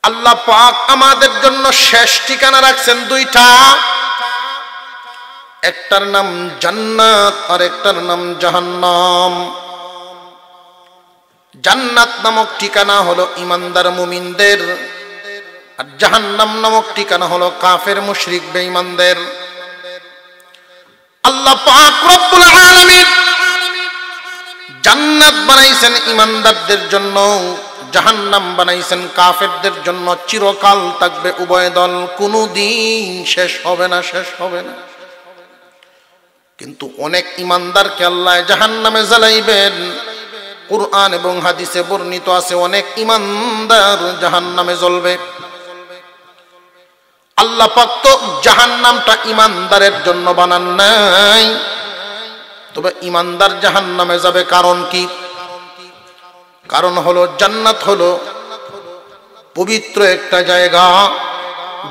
আল্লাহ পাক আমাদের জন্য শেষ ঠিকানা রাখছেন দুইটা, একটার নাম জান্নাত আর একটার নাম জাহান্নাম। জান্নাত নামক ঠিকানা হলো ইমানদার মুমিনদের, আর জাহান্নাম নামক ঠিকানা হলো কাফের মুশরিক বেঈমানদের। আল্লাহ পাক রব্বুল আলামিন জান্নাত বানাইছেন ইমানদারদের জন্য, জাহান্নাম বানাইছেন কাফেরদের জন্য। চিরকাল থাকবে উভয় দল, কোনোদিন শেষ হবে না, শেষ হবে না। কিন্তু অনেক ইমানদারকে আল্লাহ জাহান্নামে জ্বালাইবেন। কুরআন এবং হাদিসে বর্ণিত আছে অনেক ইমানদার জাহান্নামে জ্বলবে। আল্লাহ পাক তো জাহান্নামটা ইমানদারের জন্য বানান নাই, তবে ইমানদার জাহান্নামে যাবে কারণ কি? কারণ হলো জান্নাত হলো পবিত্র একটা জায়গা,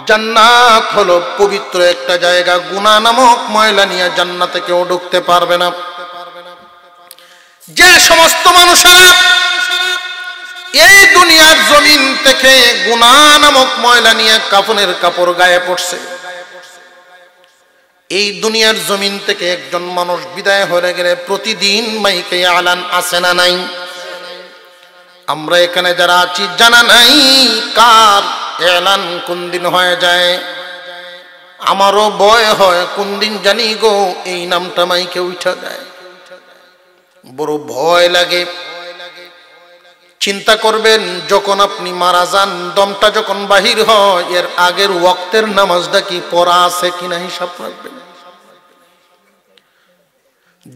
জান্নাত হলো পবিত্র একটা জায়গা। গুনাহ নামক ময়লা নিয়ে জান্নাতে কেউ ঢুকতে পারবে না। যে সমস্ত মানুষেরা এই দুনিয়ার জমিন থেকে গুনাহ নামক ময়লা নিয়ে কাফনের কাপড় গায়ে পড়ছে, এই দুনিয়ার জমিন থেকে একজন মানুষ বিদায় হয়ে গেলে প্রতিদিন মাইকে আলান আসে না নাই? আমরা এখানে যারা আছি জানা নাই কার এলান কোন দিন হয়ে যায়। আমারও ভয় হয় কোন দিন জানি গো এই নামটা মাইকে উঠা যায়, বড় ভয় লাগে। চিন্তা করবেন যখন আপনি মারা যান, দমটা যখন বাহির হয়, এর আগের ওয়াক্তের নামাজটা কি পড়া আছে কিনা হিসাব রাখবেন।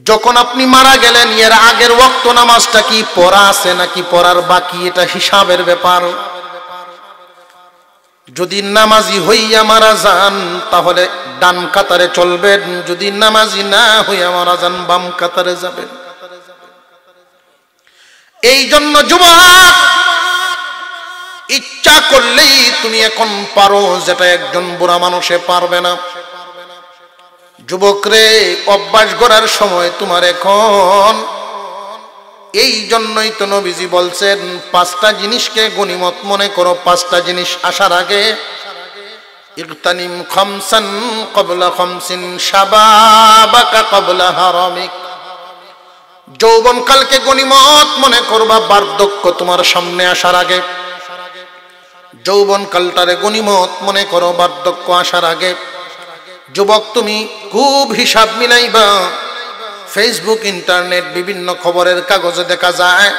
যখন আপনি মারা গেলেন, এর আগের ওয়াক্ত নামাজটা কি পড়া আছে নাকি পড়ার বাকি, এটা হিসাবের ব্যাপার। যদি নামাজি হইয়া মারা যান তাহলে ডান কাতারে চলবেন, যদি নামাজি না হইয়া মারা যান বাম কাতারে যাবেন। এই জন্য যুবক, ইচ্ছা করলেই তুমি এখন পারো যেটা একজন বুড়া মানুষে পারবে না। যুবক রে, অভ্যাস করার সময় তোমার এখন। এই জন্যই তো নবীজি বলছেন পাঁচটা জিনিসকে গনিমত মনে করো। পাঁচটা জিনিস আসার আগে ইগতানিম খামসান ক্বাবলা খামসিন শাবাবাকা ক্বাবলা হারামিক। যৌবনকালকে গনিমত মনে করবা, বার্ধক্য তোমার সামনে আসার আগে। যৌবনকালটারে গনিমত মনে করো বার্ধক্য আসার আগে। যুবক তুমি খুব হিসাব মিলাইবা। ফেসবুক, ইন্টারনেট, বিভিন্ন খবরের কাগজে দেখা যায়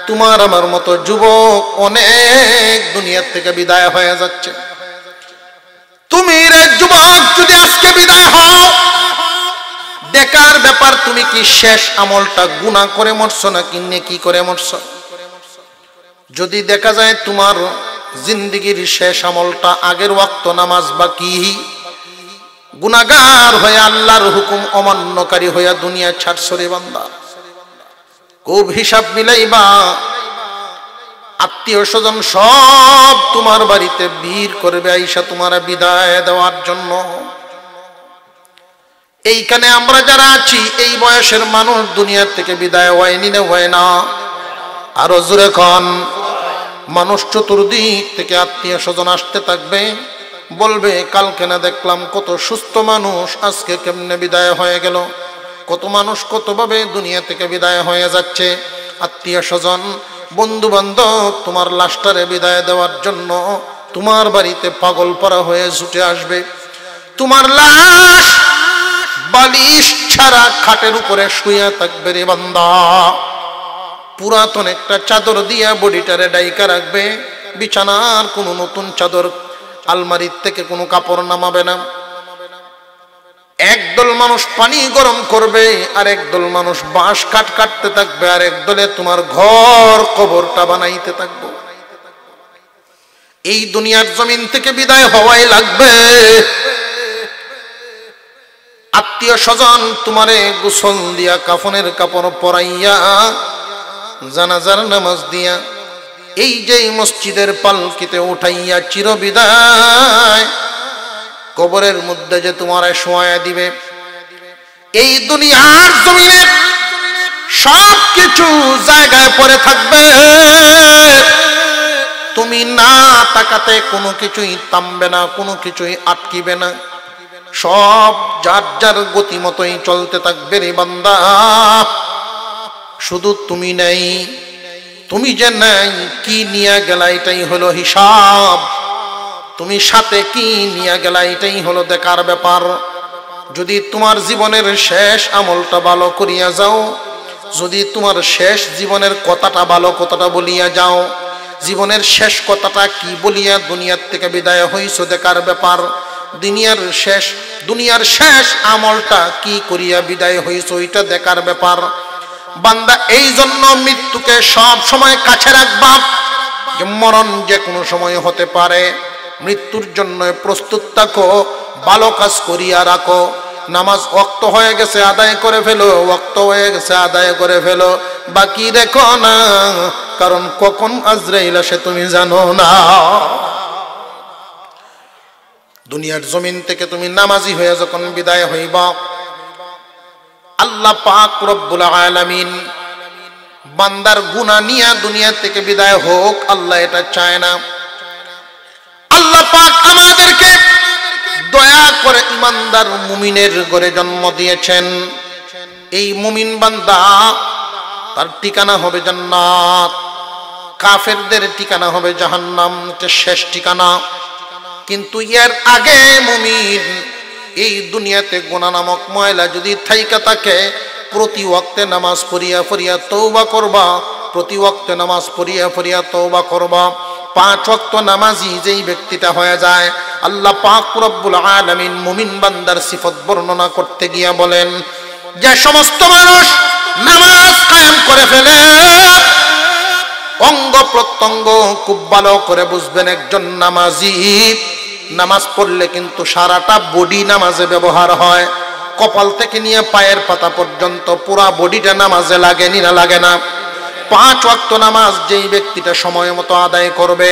তোমার আমার মতো যুবক অনেক দুনিয়ার থেকে বিদায় হয়ে যাচ্ছে। তুমি রে যুবক যদি আজকে বিদায় হও, দেখার ব্যাপার তুমি কি শেষ আমলটা গুনাহ করে মরছো নাকি নেকি করে মরছো। যদি দেখা যায় তোমার জিন্দেগির শেষ আমলটা আগের ওয়াক্ত নামাজ বাকি, গুনাহগার হয়ে আল্লাহর হুকুম অমান্যকারী হয়ে দুনিয়া ছাড়ছো রে বান্দা। খুব হিসাব মিলাইবা। আত্মীয় স্বজন সব তোমার বাড়িতে ভিড় করবে আইসা তোমার বিদায় দেওয়ার জন্য। এইখানে আমরা যারা আছি এই বয়সের মানুষ দুনিয়ার থেকে বিদায় হয়নি না হয় না? আরো জোরে কন। মানুষ চতুর্দিক থেকে আত্মীয় স্বজন আসতে থাকবে, বলবে কালকে না দেখলাম কত সুস্থ মানুষ, আজকে কেমনে বিদায় হয়ে গেল। কত মানুষ কতভাবে দুনিয়া থেকে বিদায় হয়ে যাচ্ছে। আত্মীয় স্বজন, বন্ধু বান্ধব তোমার লাশটারে বিদায় দেওয়ার জন্য তোমার বাড়িতে পাগল পারা হয়ে ছুটে আসবে। তোমার লাশ বালিশ ছাড়া খাটের উপরে শুয়ে থাকবে রে বান্দা। পুরাতন একটা চাদর দিয়া বডিটারে ডাইকা রাখবে। বিছানার কোনো নতুন চাদর, আলমারির থেকে কোনো কাপড় নামাবে না। একদল মানুষ পানি গরম করবে, আর একদল মানুষ বাঁশ কাঠ কাটতে থাকবে, আর একদলে তোমার ঘর কবরটা বানাইতে থাকবে। এই দুনিয়ার জমিন থেকে বিদায় হওয়াই লাগবে। আত্মীয় স্বজন তোমারে গোসল দিয়া কাফনের কাপড় পরাইয়া জানাজার নামাজ দিয়া এই যে মসজিদের পালকিতে উঠাইয়া চিরবিদায় কবরের মধ্যে যে তোমারে শোয়া দিবে। এই দুনিয়ার জমিনে সব কিছু জায়গায় পড়ে থাকবে, তুমি না তাকাতে কোনো কিছুই থামবে না, কোনো কিছুই আটকিবে না, সব যার যার গতিমতোই চলতে থাকবে রে বান্দা। শুধু তুমি নেই, তুমি যে নাই কি নিয়ে গেলা এটাই হলো হিসাব, তুমি সাথে কি নিয়ে গেলা এটাই হলো দেখার ব্যাপার। যদি তোমার জীবনের শেষ আমলটা ভালো করিয়া যাও, যদি তোমার শেষ জীবনের কথাটা ভালো কথাটা বলিয়া যাও, জীবনের শেষ কথাটা কি বলিয়া দুনিয়ার থেকে বিদায় হইছো দেখার ব্যাপার। দুনিয়ার শেষ আমলটা কি করিয়া বিদায় হইছো এটা দেখার ব্যাপার। বান্দা এই জন্য মৃত্যুকে সব সময় কাছে রাখবা, যে মরণ যে কোনো সময় হতে পারে। মৃত্যুর জন্য প্রস্তুত থাকো, ভালো কাজ করিয়া রাখো। নামাজ ওয়াক্ত হয়ে গেছে আদায় করে ফেলো, ওয়াক্ত হয়ে গেছে আদায় করে ফেলো, বাকি রেখো না, কারণ কখন আজরাইল আসে তুমি জানো না। দুনিয়ার জমিন থেকে তুমি নামাজি হয়ে যখন বিদায় হইবা, আল্লাহ পাক রব্বুল আলামিন বান্দার গুনাহ নিয়ে দুনিয়া থেকে বিদায় হোক, আল্লাহ এটা চায় না। আল্লাহ পাক আমাদেরকে দয়া করে ইমানদার মুমিনের ঘরে জন্ম দিয়েছেন। এই মুমিন বান্দা তার ঠিকানা হবে জান্নাত, কাফেরদের ঠিকানা হবে জাহান্নাম, এটা শেষ ঠিকানা। কিন্তু এর আগে মুমিন এই দুনিয়াতে গুনাহ নামক ময়লা যদি থাইকা থাকে, প্রতি ওয়াক্তে নামাজ পড়িয়া পড়িয়া তওবা করবা, প্রতি ওয়াক্তে নামাজ পড়িয়া পড়িয়া তওবা করবা। 5 ওয়াক্ত নামাজি যেই ব্যক্তিটা হয়ে যায়, আল্লাহ পাক রব্বুল আলামিন মুমিন বান্দার সিফত বর্ণনা করতে গিয়া বলেন, যে সমস্ত মানুষ নামাজ কায়েম করে ফেলে, অঙ্গ প্রত্যঙ্গ খুব ভালো করে বুঝবেন, একজন নামাজি নামাজ পড়লে কিন্তু সারাটা বডি নামাজে ব্যবহার হয়। কপাল থেকে নিয়ে পায়ের পাতা পর্যন্ত পুরা বডিটা নামাজে লাগে না লাগে না। 5 ওয়াক্ত নামাজ যেই ব্যক্তিটা সময় মতো আদায় করবে,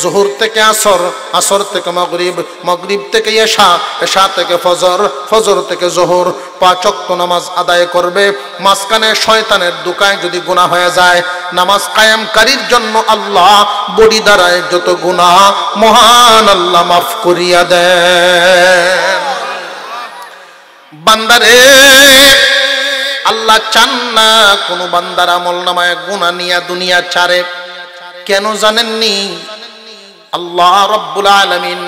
জোহর থেকে আসর, আসর থেকে মাগরিব, মাগরিব থেকে এশা, এশা থেকে ফজর, ফজর থেকে জোহর, 5 ওয়াক্ত নামাজ আদায় করবে। মাঝখানে শয়তানের দুকায় যদি গুনাহ হয়ে যায়, নামাজ কায়েমকারীর জন্য আল্লাহ বডি দ্বারায় যত গুনাহ মহান আল্লাহ মাফ করিয়া দেন। বান্দারে আল্লাহ চান না কোন বান্দার আমল নামায় গুনাহ নিয়া দুনিয়া ছাড়ে। কেন জানেননি? আল্লাহ রাব্বুল আলামিন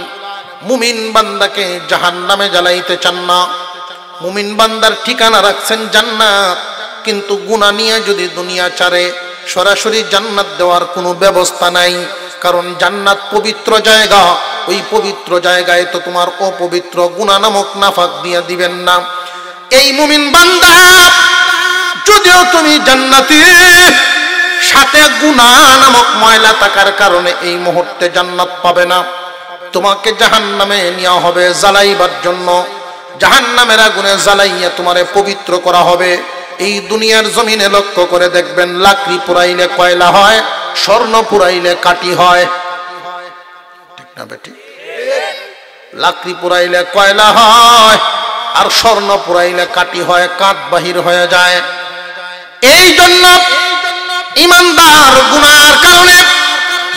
মুমিন বান্দাকে জাহান্নামে জ্বালাইতে চান না। মুমিন বান্দার ঠিকানা রাখছেন জান্নাত, কিন্তু গুনাহ নিয়ে যদি দুনিয়া ছাড়ে, সরাসরি জান্নাত দেওয়ার কোনো ব্যবস্থা নাই। কারণ জান্নাত পবিত্র জায়গা, ওই পবিত্র জায়গায় তো তোমার অপবিত্র গুনাহ নামক নাফাক দিয়ে দিবেন না। এই মুমিন বান্দা যদিও তুমি জান্নাতি, সাথে গুনাহ নামক ময়লা থাকার কারণে এই মুহূর্তে জান্নাত পাবে না। তোমাকে জাহান্নামে নেওয়া হবে জ্বালাইবার জন্য, জাহান্নামের আগুনে জ্বালাইয়া তোমারে পবিত্র করা হবে। এই দুনিয়ার জমিনে লক্ষ্য করে দেখবেন, লাকড়ি পুরাইলে কয়লা হয়, স্বর্ণ পুরাইলে কাটি হয়, ঠিক না বেটি? লাকড়ি পুরাইলে কয়লা হয় আর স্বর্ণ পুরাইলে কাটি হয়, কাঠ বাহির হয়ে যায়। এই জন্য ইমানদার গুনার কারণে,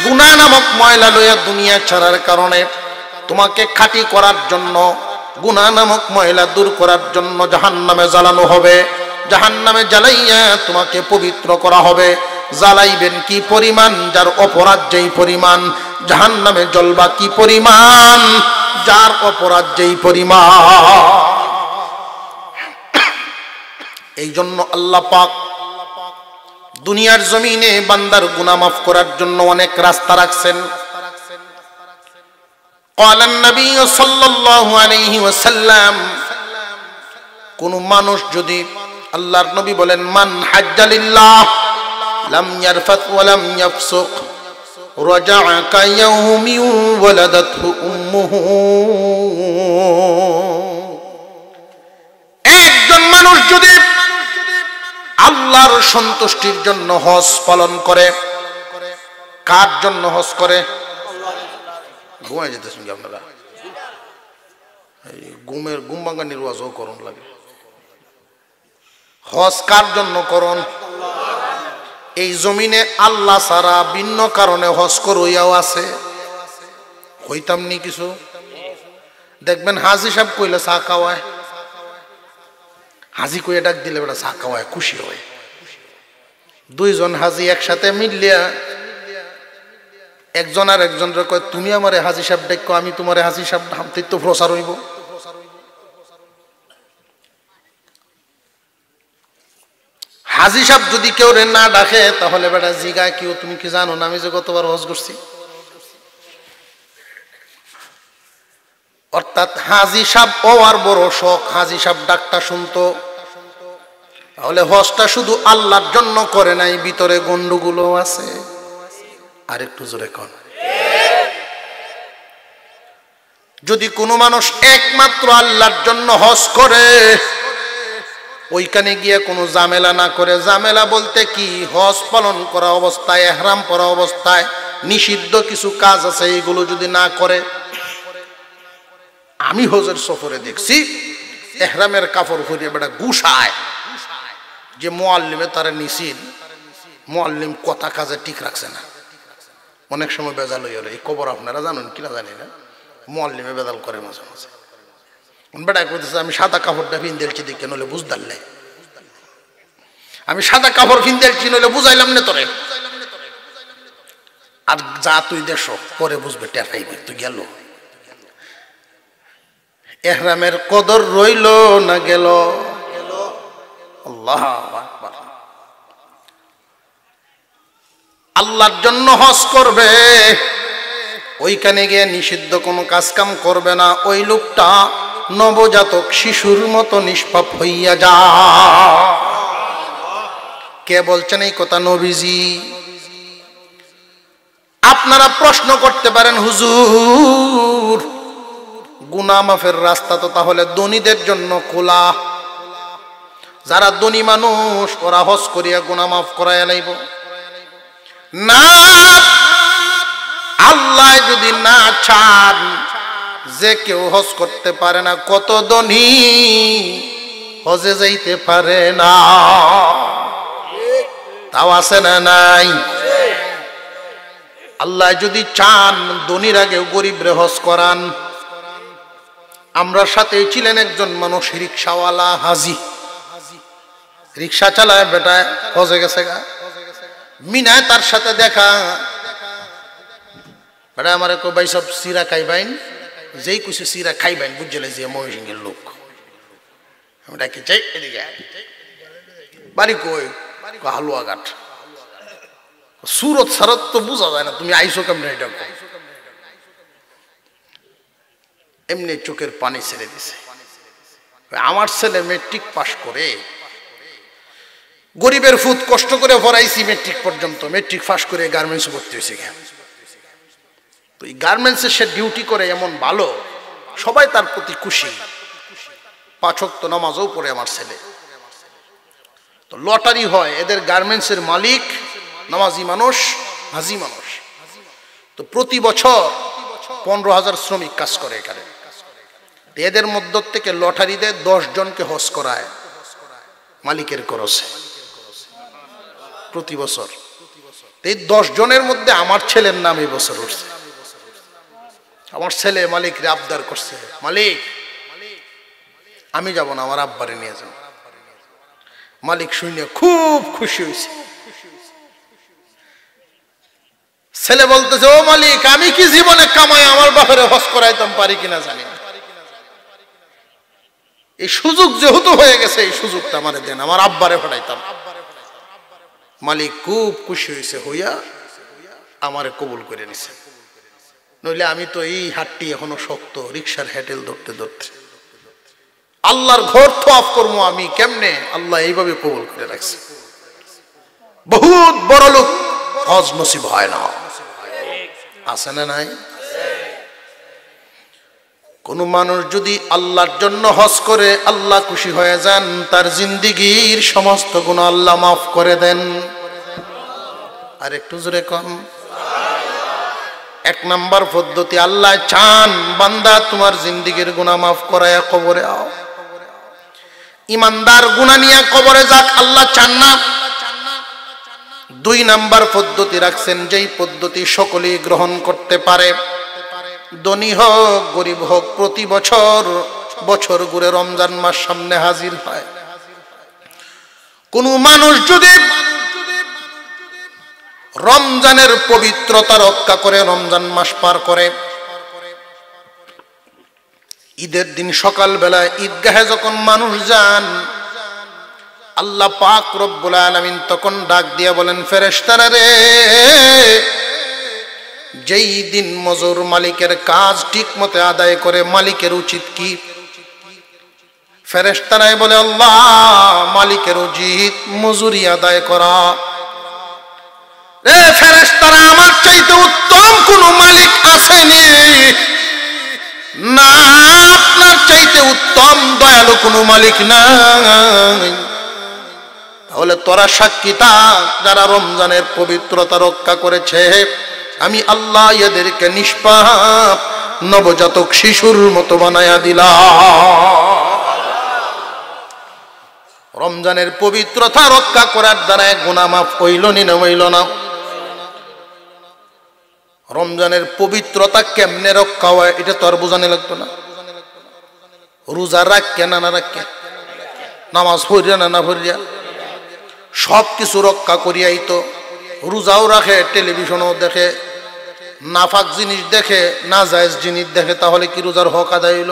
গুনাহ নামক ময়লা লইয়া দুনিয়া ছাড়ার কারণে তোমাকে খাঁটি করার জন্য, গুনাহ নামক ময়লা দূর করার জন্য জাহান্নামে জ্বালানো হবে। জাহান্নামে জ্বালাইয়া তোমাকে পবিত্র করা হবে। জ্বালাইবেন কি পরিমাণ? যার অপরাধ যেই পরিমাণ, জাহান্নামে জ্বলবা কি পরিমাণ? যার অপরাধ যেই পরিমাণ। এই জন্য আল্লাহ পাক দুনিয়ার জমিনে বান্দার গুনাহ মাফ করার জন্য অনেক রাস্তা রাখছেন। ক্বালান নবী সাল্লাল্লাহু আলাইহি ওয়াসাল্লাম, কোন মানুষ যদি, আল্লাহর নবী বলেন, মান হাজ্জা লিল্লাহ লাম ইয়ারফাত ওয়া লাম ইয়াফসুক রাজা'a কায়াউমি ওয়ালাদাতহু উম্মুহু। একজন মানুষ যদি আল্লাহর সন্তুষ্টির জন্য হজ পালন করে, কার জন্য হজ করে? ঘুমাই যেতেছেন কি আপনারা? ঘুম ভাঙানির ওয়াজও করুন লাগে। হজ কার জন্য করুন? এই জমিনে আল্লাহ ছাড়া ভিন্ন কারণে হজ করইয়াও আছে, হইতাম নি কিছু। দেখবেন হাজি সাহেব কইলে চা খাওয়ায়, হাজি কইয়া ডাক দিলে বেটা চা খাওয়ায়, খুশি হয়। দুইজন হাজি একসাথে মিললিয়া একজন আর একজনের কয় তুমি আমারে হাজি সাহেব ডাকো, আমি তোমারে হাজি সাহেব, হামতে তো প্রচার হইব। হাজি সাহেব যদি কেউ রে না ডাকে তাহলে বেটা জিগায় কেউ তুমি কি জানো না আমি যে গতবার হজ করছি। অর্থাৎ হাজি সাহেব ওর বড় শখ, হাজি সাহেব ডাকটা শুনতো। তাহলে হজটা শুধু আল্লাহর জন্য করে নাই, ভিতরে গন্ডগোলও আছে। আর একটু জোরে কোন, যদি কোনো মানুষ একমাত্র আল্লাহর জন্য হজ করে, ওইখানে গিয়ে কোনো ঝামেলা না করে, ঝামেলা বলতে কি, হজ পালন করা অবস্থায়, ইহরাম পরা অবস্থায় নিষিদ্ধ কিছু কাজ আছে, এগুলো যদি না করে। আমি হজের সফরে দেখছি ইহরামের কাপড় পরিয়ে বেটা গুছায়, যে মুআল্লিমে তারা নিষিদ্ধ, মুআল্লিম কথা কাজে ঠিক রাখছে না। অনেক সময় বেজাল হয়ে এই খবর আপনারা জানেন কিনা জানি না, মুআল্লিমে বেজাল করে মাঝে মাঝে। বেটা করতেছে আমি সাদা কাপড়টা ফিনদেলছি দেখে নইলে বুঝদার নাই, আমি সাদা কাপড় ফিনদেলছি নইলে বুঝাইলাম না তোরে। আর যা তুই দেশ পরে বুঝবে, টের পাইবে তুই গেল। ইহরামের কদর রইল না গেল। আল্লাহু আকবার। আল্লাহর জন্য হজ করবে, ওইখানে গিয়ে নিষিদ্ধ কোনো কাজ কাম করবে না, ওই লোকটা নবজাতক শিশুর মতো নিষ্পাপ হইয়া যা। কে বলছেন এই কথা? নবীজি। আপনারা প্রশ্ন করতে পারেন হুজুর গুনাহ মাফের রাস্তা তো তাহলে ধনীদের জন্য খোলা, যারা ধনী মানুষ ওরা হজ করিয়া গুনাহ মাফ করাইয়া লাইব না। আল্লাহ যদি না চান যে কেউ হজ করতে পারে না, কত ধনী হজে যাইতে পারে না, তাও আছে না নাই? আল্লাহ যদি চান ধনীর আগেও গরিবরে হজ করান। আমরা সাথে ছিলেন একজন মানুষ রিক্সাওয়ালা হাজি, রিক্সা চালায় বেটা হজে গেছে গা, মিনায় তার সাথে দেখা। বেটা আমার কো ভাই সব সিরা খাইবাইন, যেই কিছু সিরা খাইবাইন বুঝলে যে ময়মনসিংহের লোক। আমি ডাকি চাই এদিকে, বাড়ি কই? হালুয়াঘাট। সুরত সারত তো বোঝা যায় না, তুমি আইসো কেমন? এটা এমনি চোখের পানি ছেড়ে দিছে। আমার ছেলে মেট্রিক পাশ করে, গরিবের ফুট কষ্ট করে পড়াইছি মেট্রিক পর্যন্ত, মেট্রিক পাশ করে গার্মেন্টস ভর্তি হয়েছে। তো এই গার্মেন্টসে সে ডিউটি করে এমন ভালো, সবাই তার প্রতি খুশি। 5 ওয়াক্ত নামাজও পড়ে আমার ছেলে। তো লটারি হয়, এদের গার্মেন্টসের মালিক নামাজি মানুষ, হাজি মানুষ। তো প্রতি বছর 15,000 শ্রমিক কাজ করে এখানে। এদের মধ্য থেকে লটারি দেয় 10 জনকে হজ করায় মালিকের খরচে প্রতি বছর। এই 10 জনের মধ্যে আমার ছেলের নাম এই বছর উঠছে। আমার ছেলে মালিকরে আবদার করছে, মালিক আমি যাব না, আমার আব্বারে নিয়ে যাও। মালিক শুনে খুব খুশি হয়েছে। ছেলে বলতেছে, ও মালিক আমি কি জীবনে কামাই আমার বাপরে হজ করাইতাম পারি কিনা জানি না, এই সুযোগ যেহেতু হয়ে গেছে এই সুযোগটা আমারে দেন, আমার আব্বারে পাঠাইতাম। মালিক খুব খুশি হয়েছে, হইয়া আমারে কবুল করে নিছে। নইলে আমি তো এই হাতটি এখনো শক্ত, রিক্সার হ্যাটেল ধরতে ধরতে আল্লাহর ঘর তো অফ করবো আমি কেমনে? আল্লাহ এইভাবে কবুল করে রাখছে। বহুত বড় লোক হজ নসিব হয় না, আছে না নাই? কোন মানুষ যদি আল্লাহর জন্য হজ করে আল্লাহ খুশি হয়ে যান, তার জিন্দেগীর সমস্ত গুনাহ আল্লাহ মাফ করে দেন। আর একটু জোরে কম। 1 নাম্বার পদ্ধতি, আল্লাহ চান বান্দা তোমার জিন্দেগীর গুনাহ মাফ করায়া কবরে আও। ইমানদার গুনাহ নিয়ে কবরে যাক আল্লাহ চান না। দুই নাম্বার পদ্ধতি রাখছেন, যেই পদ্ধতি সকলেই গ্রহণ করতে পারে, ধনী হোক গরিব হোক, প্রতি বছর ঘুরে রমজান মাস সামনে হাজির হয়। কোন মানুষ যদি রমজানের পবিত্রতা রক্ষা করে রমজান মাস পার করে, ঈদের দিন সকাল বেলায় ঈদগাহে যখন মানুষ যান, আল্লাহ পাক রব্বুল আলামিন তখন ডাক দিয়ে বলেন, ফেরেশতারা রে, যেই দিন মজুর মালিকের কাজ ঠিক মতো আদায় করে, মালিকের উচিত কি? ফেরেশতারাই বলে, আল্লাহ মালিকের উচিত মজুরি আদায় করা। রে ফেরেশতারা, আমার চাইতে উত্তম কোন মালিক আসেনি না, আপনার চাইতে উত্তম দয়ালু কোন মালিক নাই। তাহলে তোরা সাক্ষী থাক, যারা রমজানের পবিত্রতা রক্ষা করেছে, আমি আল্লাহ এদেরকে নিষ্পাপ নবজাতক শিশুর মতো বানায়া দিলাম। রমজানের পবিত্রতা রক্ষা করার দ্বারা গুনাহ মাফ হইল না হইল না? রমজানের পবিত্রতা কেমনে রক্ষা হয় এটা তো আর বোঝানো লাগতো না। রোজা রাখে না রাখে, নামাজ পড়িয়া না পড়িয়া, সব কিছু রক্ষা করিয়াই তো। রোজাও রাখে, টেলিভিশনও দেখে, নাফাক জিনিস দেখে, নাজায়েজ জিনিস দেখে, তাহলে কি রোজার হক আদায় হইল?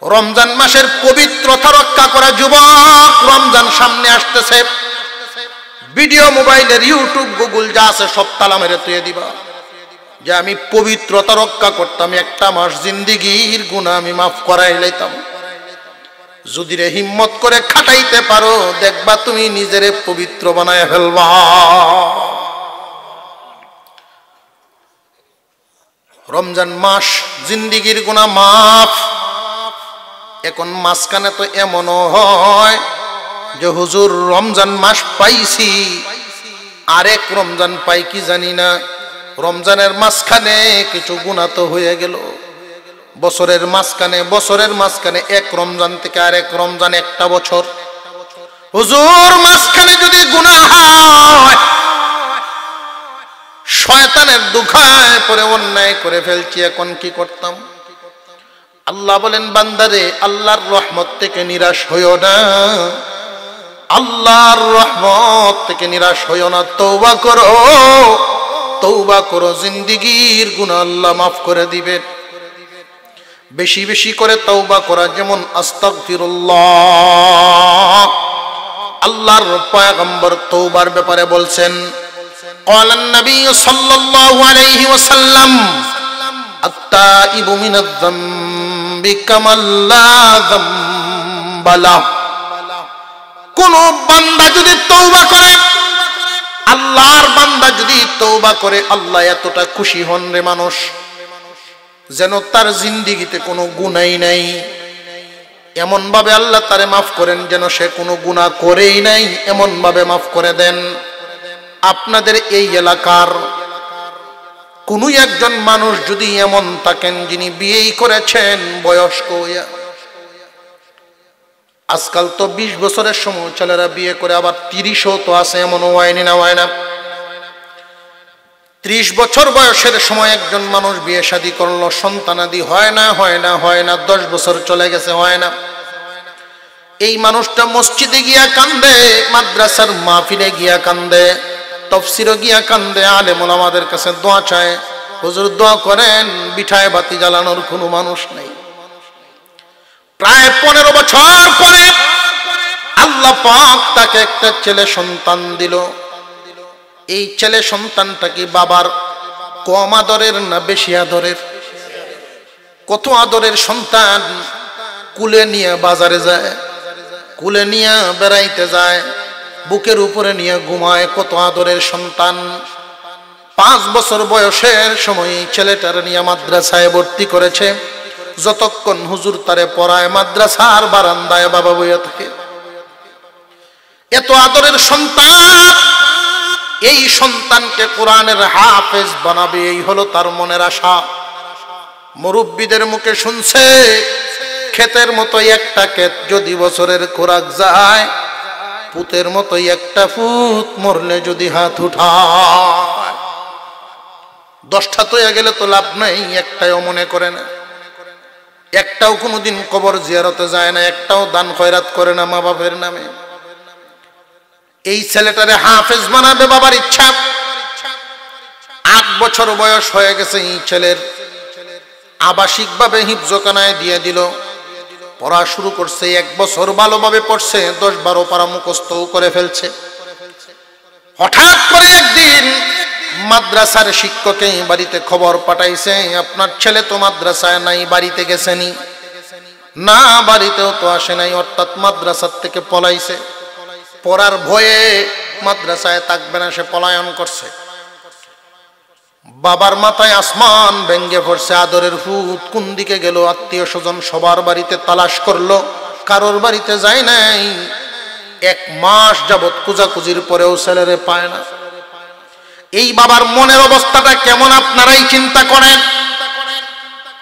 রমজান মাসের পবিত্রতা রক্ষা করা যুবক, রমজান সামনে আসতেছে, ভিডিও মোবাইলের ইউটিউব গুগল যা আছে সব তালা মেরে তুলে দিবা, যে আমি পবিত্রতা রক্ষা করতাম, একটা মাস জিন্দিগির গুনাহ আমি মাফ করাই লাইতাম। যদি রে হিম্মত করে খাটাইতে পারো, দেখবা তুমি নিজেরে পবিত্র বানায় ফেলবা। রমজান মাস জিন্দিগির গুনাহ মাফ। এখন মাঝখানে তো এমনও হয় যে হুজুর রমজান মাস পাইছি, আরেক রমজান পাই কি জানি না, রমজানের মাঝখানে কিছু গুনাহ তো হয়ে গেল। বছরের মাঝখানে এক রমজান থেকে আরেক রমজান একটা বছর। হুজুর মাঝখানে যদি গুনাহ হয়, শয়তানের দুখায় পরে অন্যায় করে ফেলছি, এখন কি করতাম? আল্লাহ বলেন, বান্দারে আল্লাহর রহমত থেকে নিরাশ হইও না, আল্লাহর রহমত থেকে নিরাশ হইও না, তওবা করো, জিন্দেগীর গুনাহ আল্লাহ মাফ করে দিবেন। বেশি বেশি করে তওবা করা, যেমন আস্তাগফিরুল্লাহ। আল্লাহর পয়গম্বর তওবার ব্যাপারে বলছেন, ক্বালান নবী সাল্লাল্লাহু আলাইহি ওয়াসাল্লাম, আত-তাইবু মিনাজ যামবি কামান লা যামবা লাহু। কোন বান্দা যদি তওবা করে, আল্লাহর বান্দা যদি তওবা করে, আল্লাহ এতটা খুশি হন রে মানুষ, যেন তার জিন্দেগিতে কোনো গুনাহই নাই। এমন ভাবে আল্লাহ তারে মাফ করেন যেন সে কোনো গুনাহ করেই নাই, এমন ভাবে মাফ করে দেন। আপনাদের এই এলাকার কোন একজন মানুষ যদি এমন থাকেন যিনি বিয়েই করেছেন বয়স্ক হইয়া, আজকাল তো 20 বছরের সময় ছেলেরা বিয়ে করে, আবার 30ও তো আছে, এমনও হয়নি না হয় না। 30 বছর বয়সের সময় একজন মানুষ বিয়ে শাদী করলো, সন্তানাদি হয় না, 10 বছর চলে গেছে, হয় না। এই মানুষটা মসজিদে গিয়া কান্দে, মাদ্রাসার মাহফিলে গিয়া কান্দে, তাফসীরে গিয়া কান্দে, আলেম ওলামাদের কাছে দোয়া চায়, হুজুর দোয়া করেন, বিঠায় বাতি জ্বালানোর কোনো মানুষ নেই। প্রায় 15 বছর পরে আল্লাহ পাক তাকে একটা ছেলে সন্তান দিল। এই ছেলে সন্তানটা কি বাবার কম আদরের না বেশি আদরের? কত আদরের সন্তান! কুলে নিয়ে বাজারে যায়, কুলে নিয়ে বেড়াইতে যায়, বুকের উপরে নিয়ে ঘুমায়, কত আদরের সন্তান। 5 বছর বয়সের সময় ছেলেটার নিয়ে মাদ্রাসায় ভর্তি করেছে। যতক্ষণ হুজুর তারে পড়ায়, মাদ্রাসার বারান্দায় বাবা বইয়া থাকে। এত আদরের সন্তান, এই সন্তানকে কোরআনের হাফেজ বানাবে, এই হলো তার মনের আশা। মুরব্বীদের মুখে শুনছে, ক্ষেতের মতো একটা ক্ষেত যদি বছরের খোরাক যায়, পুতের মতোই একটা পুত মরলে যদি হাত উঠায়, 10টা তো গেলে তো লাভ নাই, একটাও মনে করে না, একটাও কোনোদিন কবর জিয়ারতে যায় না, একটাও দান খয়রাত করে না মা বাপের নামে। এই ছেলেটারে হাফেজ বানাবে বাবার ইচ্ছা। 8 বছর বয়স হয়ে গেছে, এই ছেলের আবাসিকভাবে হিফজখানায় দিয়ে দিল, পড়া শুরু করছে। 1 বছর ভালোভাবে পড়ছে, 10-12 পারা মুখস্থও করে ফেলছে। হঠাৎ করে একদিন মাদ্রাসার শিক্ষকে বাড়িতে খবর পাঠাইছে, আপনার ছেলে তো মাদ্রাসায় নাই, বাড়িতে গেছেনি? না, বাড়িতেও তো আসে নাই, অর্থাৎ মাদ্রাসার থেকে পলাইছে। পড়ার ভয়ে মাদ্রাসায় থাকবে না, সে পলায়ন করছে। বাবার মাথায় আসমান ভেঙ্গে পড়ছে, আদরের ফুট কোন দিকে গেল? আত্মীয় স্বজন সবার বাড়িতে তালাশ করলো, কারোর বাড়িতে যায় নাই। 1 মাস যাবৎ কুজাকুজির পরেও ছেলেরে পায় না। এই বাবার মনের অবস্থাটা কেমন আপনারাই চিন্তা করেন।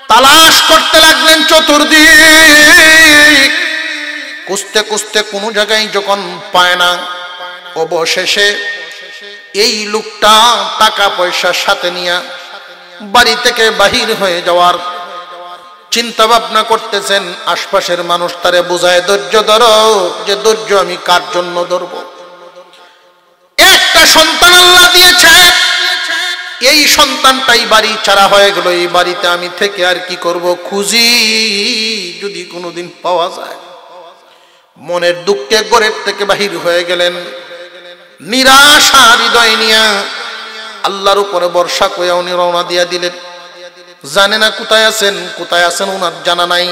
তালাশ করতে লাগলেন চতুর্দিক, খুঁজতে খুঁজতে কোনো জায়গায় যখন পায় না, অবশেষে এই লোকটা টাকা পয়সার সাথে নিয়ে বাড়ি থেকে বাহির হয়ে যাওয়ার চিন্তা ভাবনা করতেছেন। আশপাশের মানুষ তারে বোঝায়, ধৈর্য ধরো, যে ধৈর্য আমি কার জন্য ধরবো? একটা সন্তান আল্লাহ দিয়েছে, এই সন্তানটাই বাড়ি ছাড়া হয়ে গেল, এই বাড়িতে আমি থেকে আর কি করব? খুঁজি যদি কোনোদিন পাওয়া যায়। মনের দুঃখে ঘরের থেকে বাহির হয়ে গেলেন, নিরাশা হৃদয় নিয়া আল্লাহর উপরে ভরসা কইয়া উনি রওনা দিয়া দিলেন। জানে না কোথায় আছেন ওনার জানা নাই।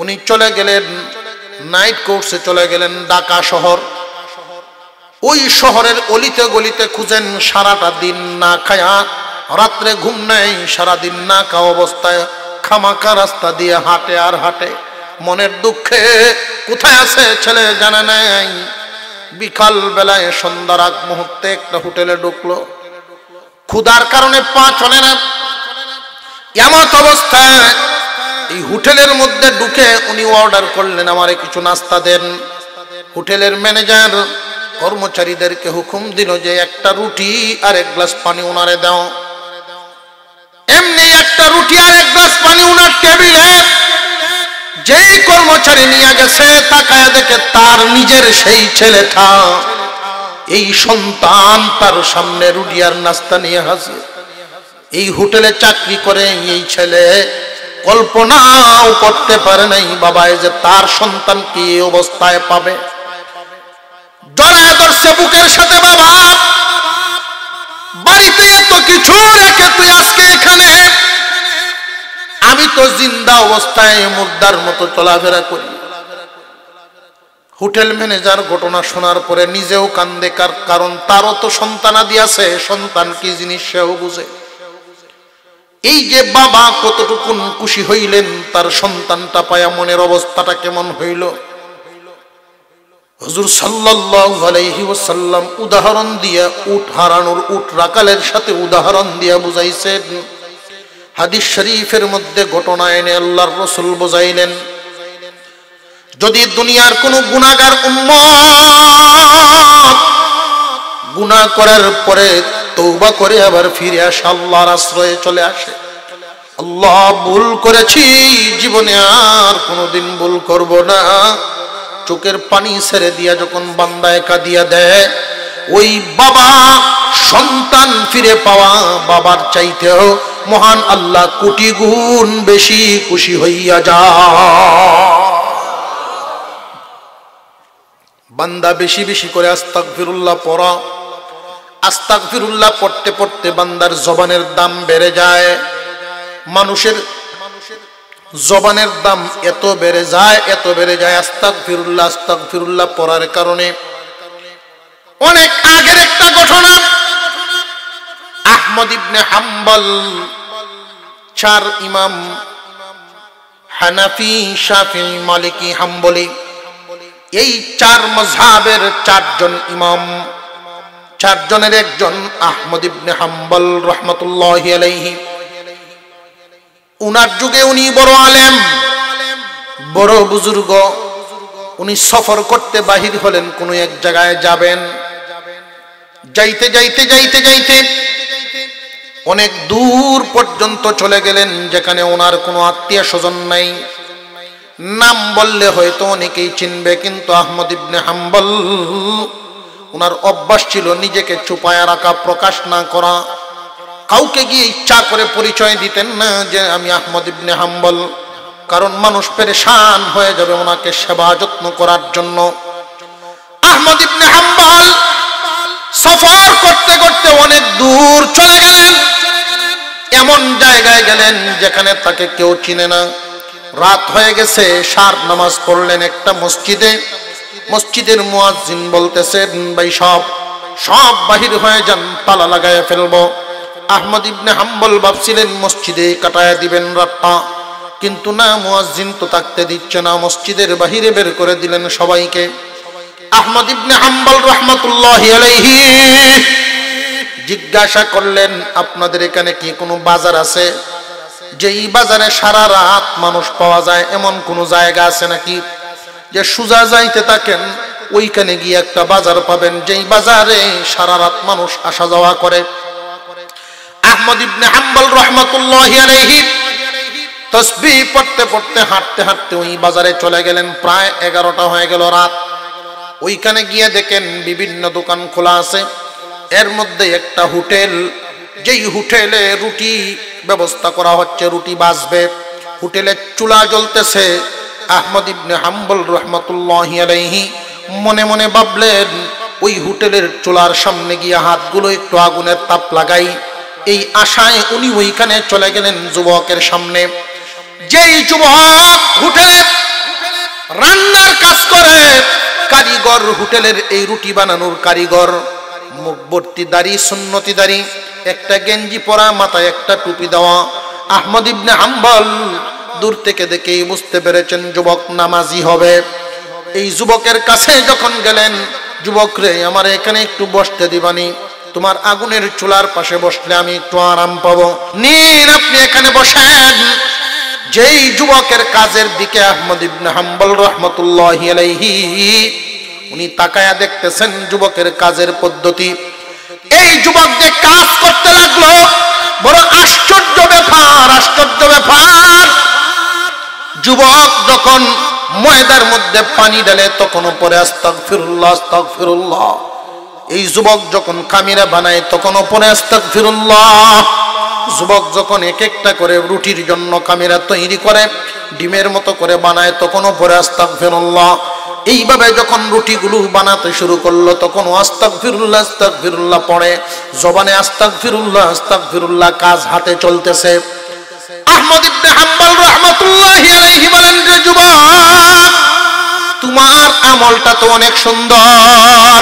উনি চলে গেলেন নাইট কোর্সে, চলে গেলেন ঢাকা শহর। ওই শহরের অলিতে গলিতে খুঁজেন, সারাটা দিন না খায়া, রাত্রে ঘুম নেই, সারাদিন না খাওয়া অবস্থায় খামাকা রাস্তা দিয়ে হাঁটে আর হাঁটে। মনের দুঃখে কোথায় আছে ছেলে জানা নাই। বিকাল বেলায় সন্ধ্যার আগ মুহূর্তে একটা হোটেলে ঢুকলো, ক্ষুধার কারণে পা চলে না। এমত অবস্থায় এই হোটেলের মধ্যে ঢুকে উনি অর্ডার করলেন, আমারে কিছু নাস্তা দেন। হোটেলের ম্যানেজার কর্মচারীদেরকে হুকুম দিল যে একটা রুটি আর 1 গ্লাস পানি উনারে দাও। এমনি একটা রুটি আর 1 গ্লাস পানি উনার টেবিলে যেই কর্মচারী নিয়ে গেছে, তাকায় দেখে তার নিজের সেই ছেলেটা, এই সন্তান তার সামনে রুটি আর নাস্তা নিয়ে হাজির। এই হোটেলে চাকরি করে এই ছেলে কল্পনাও করতে পারে নাই বাবায় যে তার সন্তান কি অবস্থায় পাবে। জড়ায় ধরছে বুকের সাথে, বাবা বাড়িতে এত কিছু রেখে তুই আজকে এখানে? আমি তো জিন্দা অবস্থায় মুর্দার মতো চলাফেরা করি। হোটেল ম্যানেজার ঘটনা শোনার পরে নিজেও কান্দে, কারণ তারও তো সন্তানাদি আছে, সন্তান কি জিনিস সেও বুঝে। এই যে বাবা কতটুকুন খুশি হইলেন তার সন্তানটা পায়া, মনের অবস্থাটা কেমন হইল। হুজুর সাল্লাল্লাহু আলাইহি ওয়াসাল্লাম উদাহরণ দিয়া, উট হারানোর, উট রাকালের সাথে উদাহরণ দিয়া বুঝাইছেন। হাদিস শরীফের মধ্যে ঘটনা এনে আল্লাহর রাসূল বুঝাইলেন, যদি দুনিয়ার কোন গুনাহগার উম্মত গুনাহ করার পরে তওবা করে আবার ফিরে আসে, আল্লাহর আশ্রয়ে চলে আসে, আল্লাহ ভুল করেছি, জীবনে আর কোনোদিন ভুল করব না, চোখের পানি ছেড়ে দিয়া যখন বান্দায় কাঁদিয়া দেয়, ওই বাবা সন্তান ফিরে পাওয়া বাবার চাইতেও মহান আল্লাহ কোটি গুণ বেশি খুশি হইয়া যায়। বান্দা বেশি বেশি করে আস্তাগফিরুল্লাহ পড়া। আস্তাগফিরুল্লাহ পড়তে পড়তে বান্দার জবানের দাম বেড়ে যায়। মানুষের জবানের দাম এত বেড়ে যায় আস্তাগফিরুল্লাহ পড়ার কারণে। অনেক আগের একটা ঘটনা, আহমদ ইবনে হাম্বল, 4 ইমাম হানাফি, শাফি, মালিকি, হাম্বলি, এই 4 মাযহাবের 4 জন ইমাম, 4 জনের একজন আহমদ ইবনে হাম্বল রাহমাতুল্লাহি আলাইহি। উনার যুগে উনি বড় আলেম, বড় বুজুর্গ। উনি সফর করতে বাহির হলেন, কোনো এক জায়গায় যাবেন। যাইতে যাইতে যাইতে যাইতে অনেক দূর পর্যন্ত চলে গেলেন, যেখানে ওনার কোনো আত্মীয় স্বজন নাই। নাম বললে হয়তো অনেকেই চিনবে, কিন্তু আহমদ ইবনে হাম্বল ওনার অভ্যাস ছিল নিজেকে চুপায়া রাখা, প্রকাশ না করা। কাউকে গিয়ে ইচ্ছা করে পরিচয় দিতেন না যে আমি আহমদ ইবনে হাম্বল, কারণ মানুষ পেরেশান হয়ে যাবে ওনাকে সেবা যত্ন করার জন্য। আহমদ ইবনে হাম্বল সফর করতে করতে অনেক দূর চলে গেলেন, এমন জায়গায় গেলেন যেখানে তাকে কেউ চিনে না। রাত হয়ে গেছে, সার নামাজ পড়লেন একটা মসজিদে। মসজিদের মুয়াজ্জিন বলতেছেন, ভাই সব বাহির হয়ে যান, তালা লাগায় ফেলবো। আহমদ ইবনে হাম্বল ভাবছিলেন মসজিদে কাটায় দিবেন রাতটা, কিন্তু না, মুয়াজ্জিন তো থাকতে দিচ্ছে না, মসজিদের বাহিরে বের করে দিলেন সবাইকে। আহমদ ইবনে হাম্বল রাহমাতুল্লাহি আলাইহি জিজ্ঞাসা করলেন, আপনাদের এখানে কি কোনো বাজার আছে? যেই বাজারে সারা রাত মানুষ পাওয়া যায়, এমন কোনো জায়গা আছে নাকি যে সোজা যাইতে থাকেন ওইখানে গিয়ে একটা বাজার পাবেন, যেই বাজারে সারা রাত মানুষ আসা যাওয়া করে? আহমদ ইবনে হাম্বল রাহমাতুল্লাহি আলাইহি তাসবিহ পড়তে পড়তে হাঁটতে হাঁটতে ওই বাজারে চলে গেলেন। প্রায় 11টা হয়ে গেল রাত। ওইখানে গিয়ে দেখেন বিভিন্ন দোকান খোলা আছে, এর মধ্যে একটা হোটেল, যেই হোটেলে রুটি ব্যবস্থা করা হচ্ছে, রুটি বাজবে, হোটেলে চুলা জ্বলতেছে। আহমদ ইবনে হাম্বল রাহমাতুল্লাহি আলাইহি মনে মনে ভাবলেন, ওই হোটেলের চুলার সামনে গিয়ে হাতগুলো একটু আগুনের তাপ লাগাই, এই আশায় উনি ওইখানে চলে গেলেন যুবকের সামনে। যেই যুবক হোটেলে রান্নার কাজ করে, কারিগর, হোটেলের এই রুটি বানানোর কারিগর, মুখভর্তি দাড়ি, সুন্নতি দাড়ি, একটা গেঞ্জি পরা, মাথায় একটা টুপি দেওয়া। আহমদ ইবনে হাম্বল দূর থেকে দেখেই বুঝতে পেরেছেন যুবক নামাজি হবে। এই যুবকের কাছে যখন গেলেন, যুবক রে, আমার এখানে একটু বসতে দিবানি? তোমার আগুনের চুলার পাশে বসলে আমি একটু আরাম পাবো, নিন আপনি এখানে বসেন। যেই যুবকের কাজের দিকে আহমদ ইবনে হাম্বল রাহমাতুল্লাহি আলাইহি উনি তাকায়া দেখতেছেন যুবকের কাজের পদ্ধতি। এই যুবক যে কাজ করতে লাগলো, বড় আশ্চর্য ব্যাপার, আশ্চর্য ব্যাপার। যুবক যখন ময়দার মধ্যে পানি ঢালে তখনও পরে আস্তাগফিরুল্লাহ আস্তাগফিরুল্লাহ। এই যুবক যখন খামিরা বানায় তখনও পরে আস্তাগফিরুল্লাহ। যুবক যখন এক একটা করে রুটির জন্য খামিরা তৈরি করে, ডিমের মতো করে বানায়, তখনও পরে আস্তাগফিরুল্লাহ। এইভাবে যখন রুটিগুলো বানাতে শুরু করলো, তখন আস্তাগফিরুল্লাহ আস্তাগফিরুল্লাহ পড়ে, জবানে আস্তাগফিরুল্লাহ আস্তাগফিরুল্লাহ, কাজ হাতে চলতেছে। আহমদ ইবনে হাম্বল রাহমাতুল্লাহি আলাইহি বলেন, রে যুবক, তোমার আমলটা তো অনেক সুন্দর,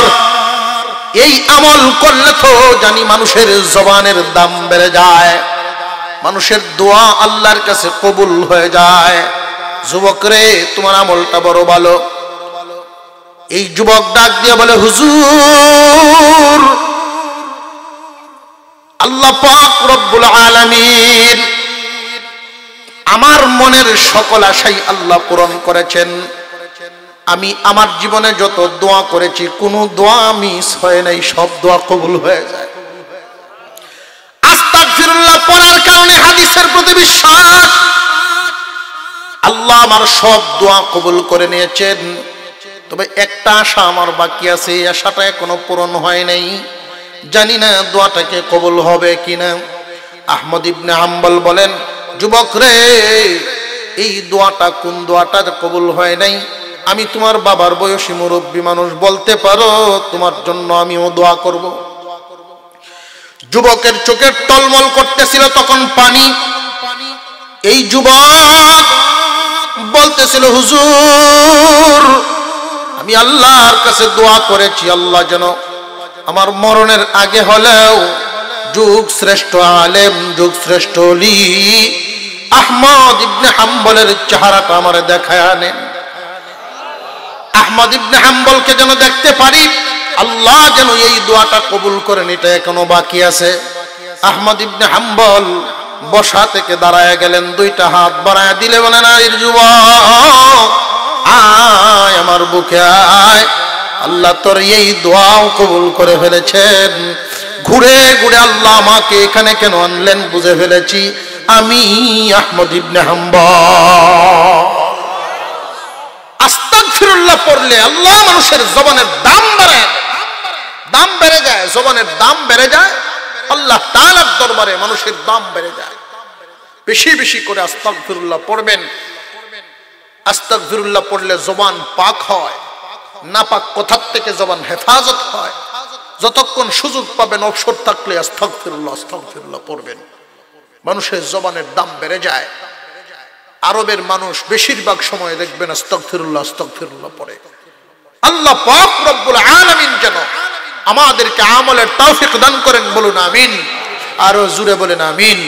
এই আমল করলে তো জানি মানুষের জবানের দাম বেড়ে যায়, মানুষের দোয়া আল্লাহর কাছে কবুল হয়ে যায়। যুবক রে, তোমার আমলটা বড় ভালো। এই যুবক ডাক দিয়ে বলে, হুজুর, আল্লাহ পাক রব্বুল আলামিন আমার মনের সকল আশাই আল্লাহ পূরণ করেছেন। আমি আমার জীবনে যত দোয়া করেছি, কোনো দোয়া মিস হয় নাই, সব দোয়া কবুল হয়ে যায়। আস্তাগফিরুল্লাহ পড়ার কারণে হাদিসের প্রতি বিশ্বাস, আল্লাহ আমার সব দোয়া কবুল করে নিয়েছেন। তবে একটা আশা আমার বাকি আছে, এই আশাটা এখনো পূরণ হয় নাই, জানি না দোয়াটাকে কবুল হবে কিনা। আহমদ ইবনে হাম্বল বলেন, যুবক রে, এই দোয়াটা কোন দোয়াটা কবুল হয় নাই? আমি তোমার বাবার বয়সী মুরব্বী মানুষ, বলতে পারো? তোমার জন্য আমিও দোয়া করব। যুবকের চোখের টলমল করতেছিল তখন পানি। এই যুবক বলতেছিল, হুজুর, আমি আল্লাহর কাছে দোয়া করেছি, আল্লাহ যেন আমার মরণের আগে হলেও যুগ শ্রেষ্ঠ আলেম, যুগ শ্রেষ্ঠ ওলি আহমদ ইবনে হাম্বলের চেহারাটা আমার দেখায় আনেন। আহমদ ইবনে হাম্বলকে যেন দেখতে পারি, আল্লাহ যেন এই দোয়াটা কবুল করেন, এটা এখনো বাকি আছে। আহমদ ইবনে হাম্বল বসা থেকে দাঁড়ায় গেলেন, দুইটা হাত বাড়ায় দিলে বলেন, আরে যুবক, আয়, আমার বুকে আয়। আল্লাহ তোর এই দোয়াও কবুল করে ফেলেছেন। ঘুরে ঘুরে আল্লাহ আমাকে এখানে কেন আনলেন বুঝে ফেলেছি, আমি আহমদ ইবনে হাম্বল। আস্তাগফিরুল্লাহ পড়লে আল্লাহ মানুষের জবানের দাম বাড়ায়, দাম বেড়ে যায়, জবানের দাম বেড়ে যায়। আল্লাহ তাআলার দরবারে মানুষের দাম বেড়ে যায়। বেশি বেশি করে আস্তাগফিরুল্লাহ পড়বেন। আস্তাগফিরুল্লাহ পড়লে জবান পাক হয়, নাপাক কথার থেকে জবান হেফাজত হয়। যতক্ষণ সুযোগ পাবেন, অবসর থাকলে আস্তাগফিরুল্লাহ আস্তাগফিরুল্লাহ পড়বেন, মানুষের জবানের দাম বেড়ে যায়। আরবের মানুষ বেশিরভাগ সময় দেখবেন আস্তাগফিরুল্লাহ আস্তাগফিরুল্লাহ পড়ে। আল্লাহ পাক রব্বুল আলামিন যেন আমাদেরকে আমলের তৌফিক দান করেন, বলুন আমিন। আরো জোরে বলেন আমিন।